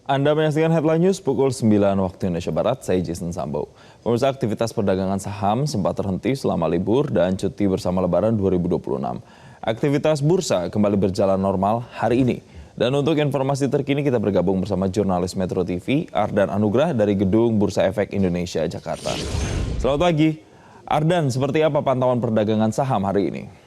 Anda menyaksikan Headline News pukul 9 waktu Indonesia Barat, saya Jason Sambo. Pemirsa, aktivitas perdagangan saham sempat terhenti selama libur dan cuti bersama Lebaran 2026. Aktivitas bursa kembali berjalan normal hari ini. Dan untuk informasi terkini kita bergabung bersama jurnalis Metro TV, Ardan Anugrah dari Gedung Bursa Efek Indonesia, Jakarta. Selamat pagi. Ardan, seperti apa pantauan perdagangan saham hari ini?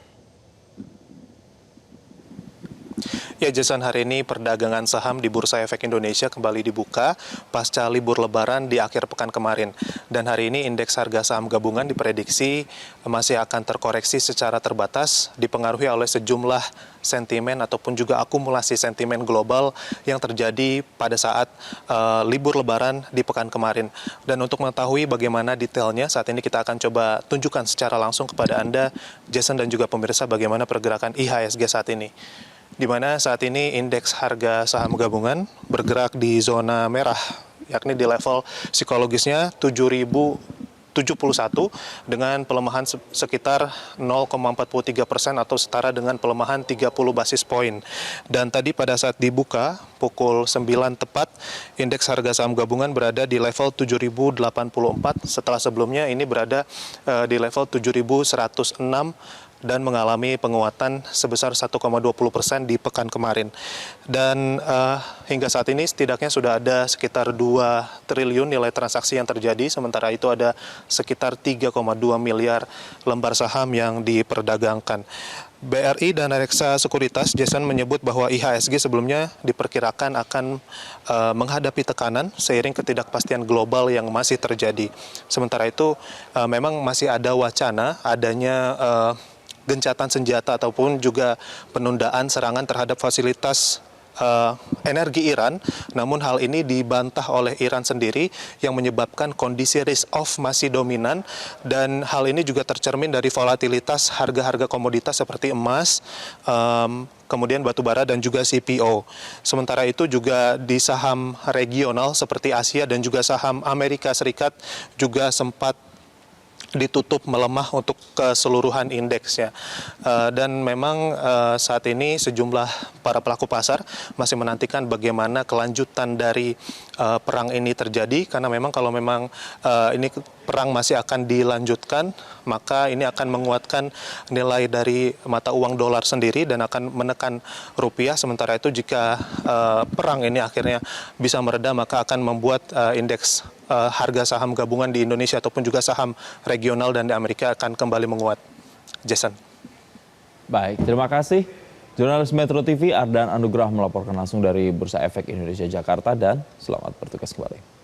Ya, Jason, hari ini perdagangan saham di Bursa Efek Indonesia kembali dibuka pasca libur Lebaran di akhir pekan kemarin. Dan hari ini indeks harga saham gabungan diprediksi masih akan terkoreksi secara terbatas, dipengaruhi oleh sejumlah sentimen ataupun juga akumulasi sentimen global yang terjadi pada saat libur Lebaran di pekan kemarin. Dan untuk mengetahui bagaimana detailnya, saat ini kita akan coba tunjukkan secara langsung kepada Anda, Jason dan juga pemirsa, bagaimana pergerakan IHSG saat ini. Di mana saat ini indeks harga saham gabungan bergerak di zona merah, yakni di level psikologisnya 7.071 dengan pelemahan sekitar 0,43% atau setara dengan pelemahan 30 basis poin. Dan tadi pada saat dibuka pukul 9 tepat, indeks harga saham gabungan berada di level 7.084 setelah sebelumnya ini berada di level 7.106 dan mengalami penguatan sebesar 1,20% di pekan kemarin. Dan hingga saat ini setidaknya sudah ada sekitar 2 triliun nilai transaksi yang terjadi, sementara itu ada sekitar 3,2 miliar lembar saham yang diperdagangkan. BRI dan Reksa Sekuritas, Jason, menyebut bahwa IHSG sebelumnya diperkirakan akan menghadapi tekanan seiring ketidakpastian global yang masih terjadi. Sementara itu memang masih ada wacana adanya gencatan senjata ataupun juga penundaan serangan terhadap fasilitas energi Iran, namun hal ini dibantah oleh Iran sendiri yang menyebabkan kondisi risk off masih dominan, dan hal ini juga tercermin dari volatilitas harga-harga komoditas seperti emas, kemudian batu bara dan juga CPO. Sementara itu juga di saham regional seperti Asia dan juga saham Amerika Serikat juga sempat ditutup melemah untuk keseluruhan indeksnya. Dan memang saat ini sejumlah para pelaku pasar masih menantikan bagaimana kelanjutan dari perang ini terjadi, karena memang kalau memang ini perang masih akan dilanjutkan, maka ini akan menguatkan nilai dari mata uang dolar sendiri dan akan menekan rupiah. Sementara itu jika perang ini akhirnya bisa mereda, maka akan membuat indeks harga saham gabungan di Indonesia ataupun juga saham regional dan di Amerika akan kembali menguat. Jason. Baik, terima kasih. Jurnalis Metro TV Ardan Anugrah melaporkan langsung dari Bursa Efek Indonesia Jakarta, dan selamat bertugas kembali.